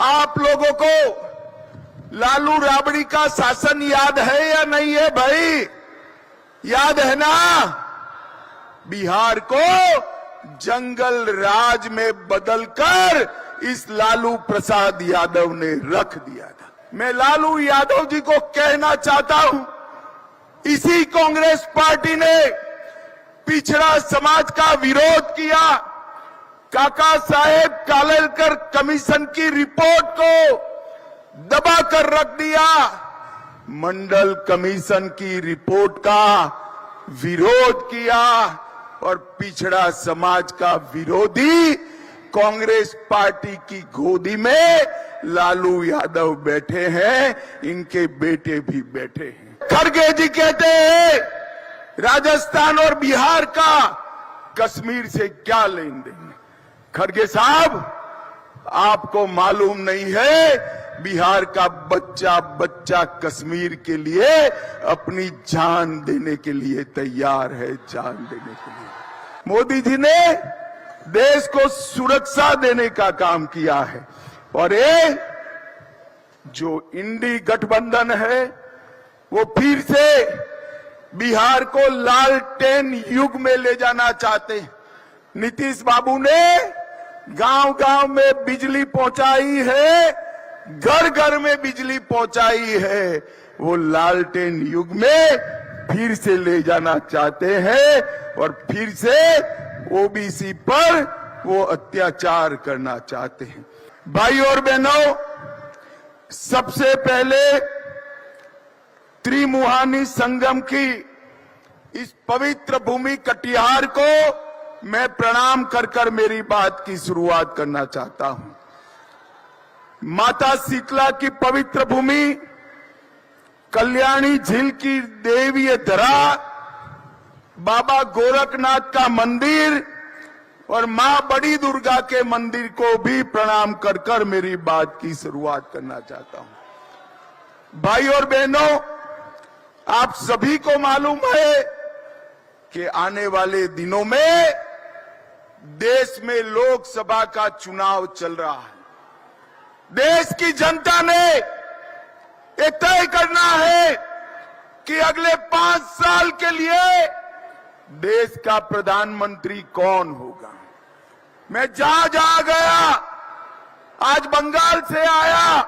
आप लोगों को लालू राबड़ी का शासन याद है या नहीं है भाई? याद है ना? बिहार को जंगल राज में बदलकर इस लालू प्रसाद यादव ने रख दिया था। मैं लालू यादव जी को कहना चाहता हूं, इसी कांग्रेस पार्टी ने पिछड़ा समाज का विरोध किया, काका साहेब कालेलकर कमीशन की रिपोर्ट को दबा कर रख दिया, मंडल कमीशन की रिपोर्ट का विरोध किया और पिछड़ा समाज का विरोधी कांग्रेस पार्टी की गोदी में लालू यादव बैठे हैं, इनके बेटे भी बैठे हैं। खड़गे जी कहते हैं राजस्थान और बिहार का कश्मीर से क्या लेन देन। खड़गे साहब, आपको मालूम नहीं है बिहार का बच्चा बच्चा कश्मीर के लिए अपनी जान देने के लिए तैयार है, जान देने के लिए। मोदी जी ने देश को सुरक्षा देने का काम किया है और ये जो इंडी गठबंधन है वो फिर से बिहार को लालटेन युग में ले जाना चाहते हैं। नीतीश बाबू ने गांव-गांव में बिजली पहुंचाई है, घर घर में बिजली पहुंचाई है, वो लालटेन युग में फिर से ले जाना चाहते हैं और फिर से ओबीसी पर वो अत्याचार करना चाहते हैं। भाई और बहनों, सबसे पहले त्रिमुहानी संगम की इस पवित्र भूमि कटिहार को मैं प्रणाम कर कर मेरी बात की शुरुआत करना चाहता हूं। माता शीतला की पवित्र भूमि, कल्याणी झील की देवीय धरा, बाबा गोरखनाथ का मंदिर और मां बड़ी दुर्गा के मंदिर को भी प्रणाम कर कर मेरी बात की शुरुआत करना चाहता हूं। भाई और बहनों, आप सभी को मालूम है कि आने वाले दिनों में देश में लोकसभा का चुनाव चल रहा है। देश की जनता ने ये तय करना है कि अगले 5 साल के लिए देश का प्रधानमंत्री कौन होगा। मैं जहां जहां गया, आज बंगाल से आया,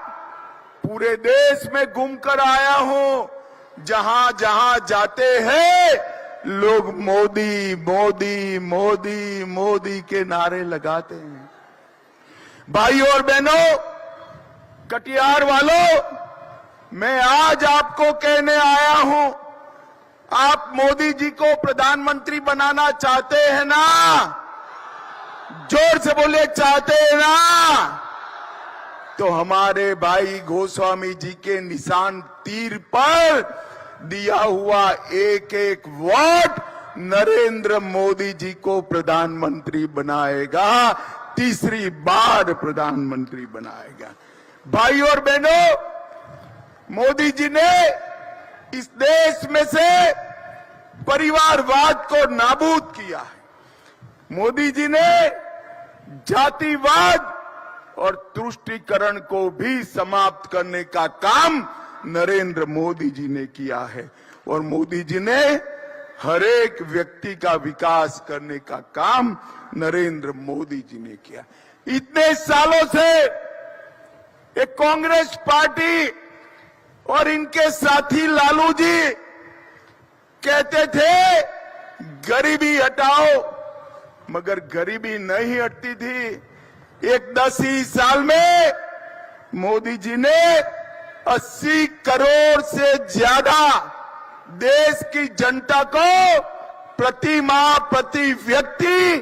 पूरे देश में घूमकर आया हूं, जहां जहां जाते हैं लोग मोदी मोदी मोदी मोदी के नारे लगाते हैं। भाई और बहनों, कटिहार वालों, मैं आज आपको कहने आया हूं, आप मोदी जी को प्रधानमंत्री बनाना चाहते हैं ना? जोर से बोले, चाहते हैं ना? तो हमारे भाई गोस्वामी जी के निशान तीर पर दिया हुआ एक एक वोट नरेंद्र मोदी जी को प्रधानमंत्री बनाएगा, तीसरी बार प्रधानमंत्री बनाएगा। भाई और बहनों, मोदी जी ने इस देश में से परिवारवाद को नाबूद किया है। मोदी जी ने जातिवाद और तुष्टीकरण को भी समाप्त करने का काम नरेंद्र मोदी जी ने किया है और मोदी जी ने हर एक व्यक्ति का विकास करने का काम नरेंद्र मोदी जी ने किया। इतने सालों से एक कांग्रेस पार्टी और इनके साथी लालू जी कहते थे गरीबी हटाओ, मगर गरीबी नहीं हटती थी। एक 10 ही साल में मोदी जी ने 80 करोड़ से ज्यादा देश की जनता को प्रति माह प्रति व्यक्ति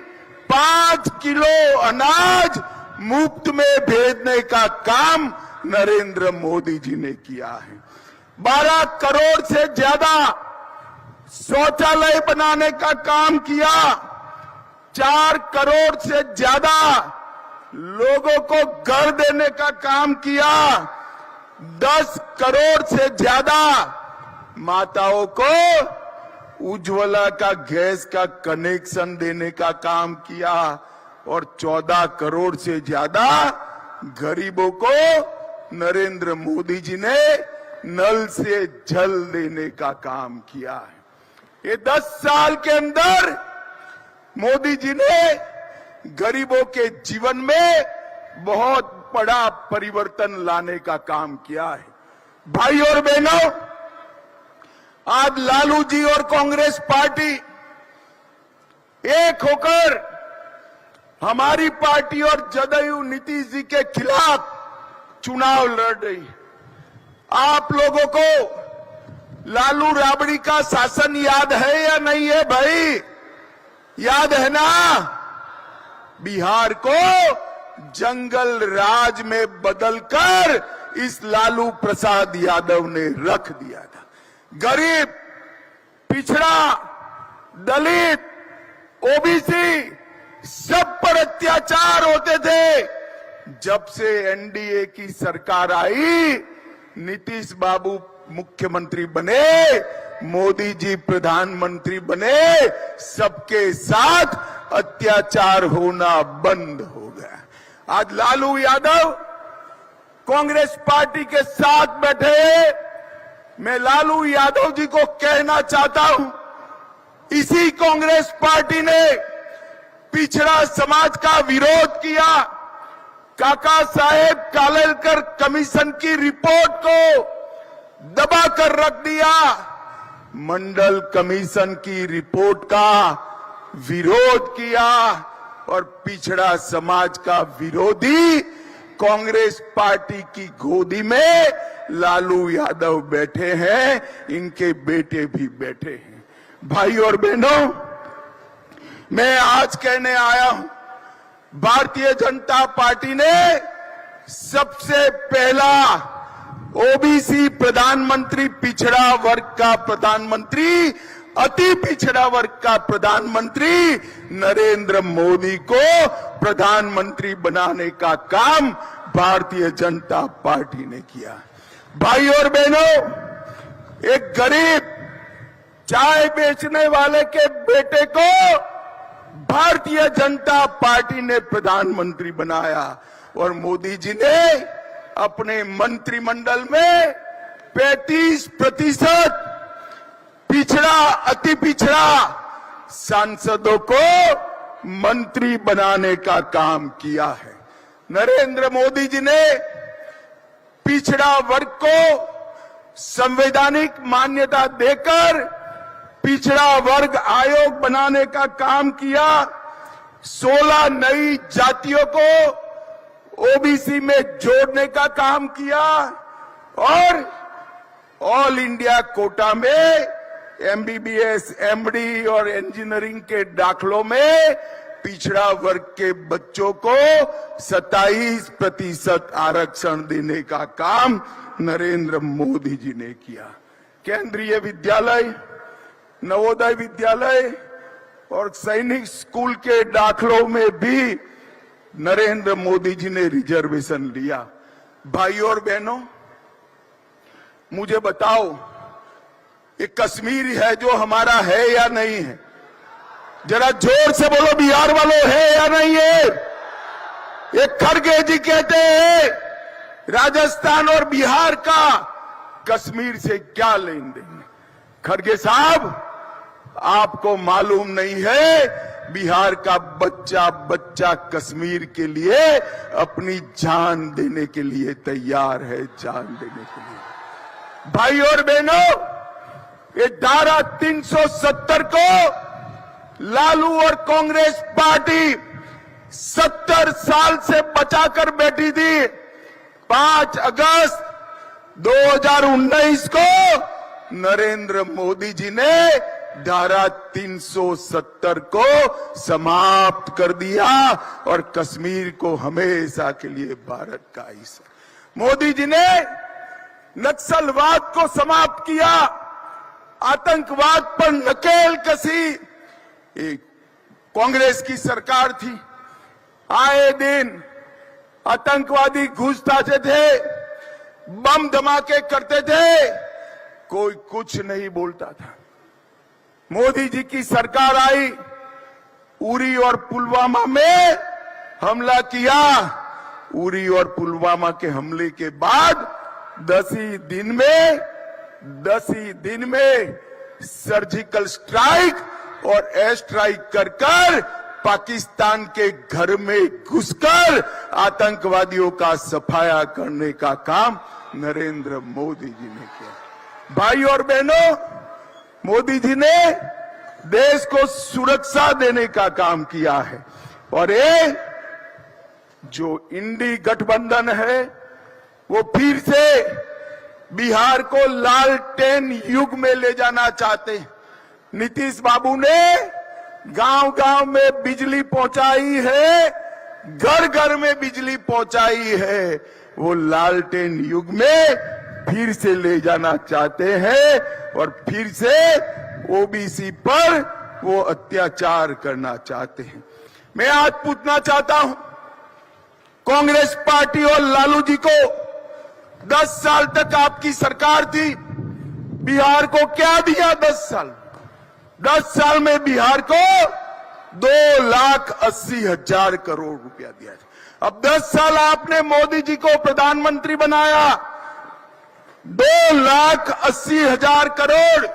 5 किलो अनाज मुफ्त में भेजने का काम नरेंद्र मोदी जी ने किया है। 12 करोड़ से ज्यादा शौचालय बनाने का काम किया। 4 करोड़ से ज्यादा लोगों को घर देने का काम किया। 10 करोड़ से ज्यादा माताओं को उज्ज्वला का गैस का कनेक्शन देने का काम किया और 14 करोड़ से ज्यादा गरीबों को नरेंद्र मोदी जी ने नल से जल देने का काम किया है। ये 10 साल के अंदर मोदी जी ने गरीबों के जीवन में बहुत बड़ा परिवर्तन लाने का काम किया है। भाई और बहनों, आज लालू जी और कांग्रेस पार्टी एक होकर हमारी पार्टी और जदयू नीतीश जी के खिलाफ चुनाव लड़ रही है। आप लोगों को लालू राबड़ी का शासन याद है या नहीं है भाई? याद है ना? बिहार को जंगल राज में बदलकर इस लालू प्रसाद यादव ने रख दिया था। गरीब, पिछड़ा, दलित, ओबीसी सब पर अत्याचार होते थे। जब से एनडीए की सरकार आई, नीतीश बाबू मुख्यमंत्री बने, मोदी जी प्रधानमंत्री बने, सबके साथ अत्याचार होना बंद हो गया। आज लालू यादव कांग्रेस पार्टी के साथ बैठे। मैं लालू यादव जी को कहना चाहता हूं, इसी कांग्रेस पार्टी ने पिछड़ा समाज का विरोध किया। काका साहेब कालेलकर कमीशन की रिपोर्ट को दबाकर रख दिया। मंडल कमीशन की रिपोर्ट का विरोध किया और पिछड़ा समाज का विरोधी कांग्रेस पार्टी की गोदी में लालू यादव बैठे हैं, इनके बेटे भी बैठे हैं। भाई और बहनों, मैं आज कहने आया हूं, भारतीय जनता पार्टी ने सबसे पहला ओबीसी प्रधानमंत्री, पिछड़ा वर्ग का प्रधानमंत्री, अति पिछड़ा वर्ग का प्रधानमंत्री नरेंद्र मोदी को प्रधानमंत्री बनाने का काम भारतीय जनता पार्टी ने किया। भाई और बहनों, एक गरीब चाय बेचने वाले के बेटे को भारतीय जनता पार्टी ने प्रधानमंत्री बनाया और मोदी जी ने अपने मंत्रिमंडल में 35% पिछड़ा, अति पिछड़ा सांसदों को मंत्री बनाने का काम किया है। नरेंद्र मोदी जी ने पिछड़ा वर्ग को संवैधानिक मान्यता देकर पिछड़ा वर्ग आयोग बनाने का काम किया। 16 नई जातियों को ओबीसी में जोड़ने का काम किया और ऑल इंडिया कोटा में एमबीबीएस, एमडी और इंजीनियरिंग के दाखलों में पिछड़ा वर्ग के बच्चों को 27% आरक्षण देने का काम नरेंद्र मोदी जी ने किया। केंद्रीय विद्यालय, नवोदय विद्यालय और सैनिक स्कूल के दाखलों में भी नरेंद्र मोदी जी ने रिजर्वेशन लिया। भाई और बहनों, मुझे बताओ, ये कश्मीर है जो हमारा है या नहीं है? जरा जोर से बोलो, बिहार वालों है या नहीं है? ये खड़गे जी कहते हैं राजस्थान और बिहार का कश्मीर से क्या लेन देन। खड़गे साहब, आपको मालूम नहीं है, बिहार का बच्चा बच्चा कश्मीर के लिए अपनी जान देने के लिए तैयार है, जान देने के लिए। भाई और बहनों, ये धारा 370 को लालू और कांग्रेस पार्टी 70 साल से बचाकर बैठी थी। 5 अगस्त 2019 को नरेंद्र मोदी जी ने धारा 370 को समाप्त कर दिया और कश्मीर को हमेशा के लिए भारत का हिस्सा। मोदी जी ने नक्सलवाद को समाप्त किया, आतंकवाद पर नकेल कसी। एक कांग्रेस की सरकार थी, आए दिन आतंकवादी घुस आते थे, बम धमाके करते थे, कोई कुछ नहीं बोलता था। मोदी जी की सरकार आई, उरी और पुलवामा में हमला किया, उरी और पुलवामा के हमले के बाद 10 ही दिन में सर्जिकल स्ट्राइक और एयर स्ट्राइक कर पाकिस्तान के घर में घुसकर आतंकवादियों का सफाया करने का काम नरेंद्र मोदी जी ने किया। भाई और बहनों, मोदी जी ने देश को सुरक्षा देने का काम किया है और ये जो इंडी गठबंधन है वो फिर से बिहार को लालटेन युग में ले जाना चाहते हैं। नीतीश बाबू ने गांव-गांव में बिजली पहुंचाई है, घर घर में बिजली पहुंचाई है। वो लालटेन युग में फिर से ले जाना चाहते हैं और फिर से ओबीसी पर वो अत्याचार करना चाहते हैं। मैं आज पूछना चाहता हूं, कांग्रेस पार्टी और लालू जी को 10 साल तक आपकी सरकार थी, बिहार को क्या दिया? 10 साल में बिहार को 2,80,000 करोड़ रुपया दिया। अब 10 साल आपने मोदी जी को प्रधानमंत्री बनाया, 2,80,000 करोड़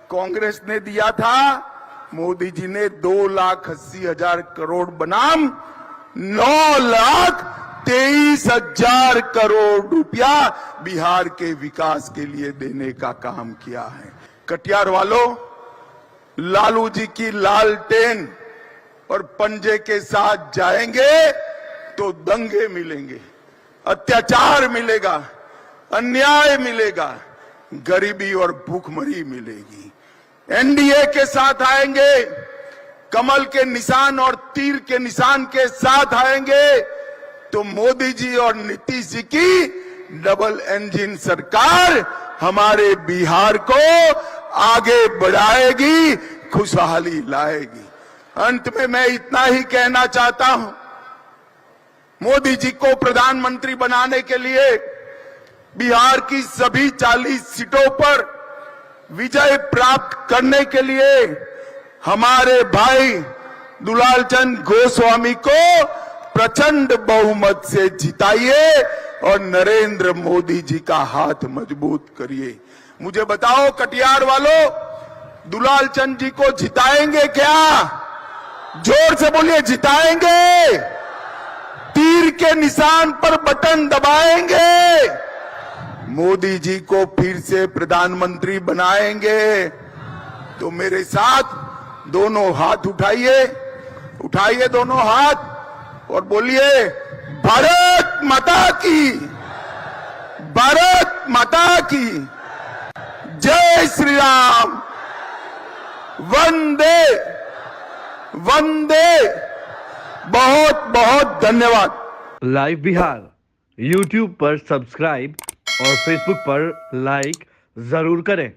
कांग्रेस ने दिया था, मोदी जी ने 2,80,000 करोड़ बनाम 9,23,000 करोड़ रुपया बिहार के विकास के लिए देने का काम किया है। कटिहार वालों, लालू जी की लालटेन और पंजे के साथ जाएंगे तो दंगे मिलेंगे, अत्याचार मिलेगा, अन्याय मिलेगा, गरीबी और भूखमरी मिलेगी। एनडीए के साथ आएंगे, कमल के निशान और तीर के निशान के साथ आएंगे तो मोदी जी और नीतीश जी की डबल इंजन सरकार हमारे बिहार को आगे बढ़ाएगी, खुशहाली लाएगी। अंत में मैं इतना ही कहना चाहता हूं, मोदी जी को प्रधानमंत्री बनाने के लिए बिहार की सभी 40 सीटों पर विजय प्राप्त करने के लिए हमारे भाई दुलालचंद गोस्वामी को प्रचंड बहुमत से जिताइए और नरेंद्र मोदी जी का हाथ मजबूत करिए। मुझे बताओ कटिहार वालों, दुलालचंद जी को जिताएंगे क्या? जोर से बोलिए, जिताएंगे? तीर के निशान पर बटन दबाएंगे? मोदी जी को फिर से प्रधानमंत्री बनाएंगे? तो मेरे साथ दोनों हाथ उठाइए दोनों हाथ और बोलिए, भारत माता की, भारत माता की जय श्री राम, वंदे वंदे। बहुत बहुत धन्यवाद। लाइव बिहार YouTube पर सब्सक्राइब और Facebook पर लाइक जरूर करें।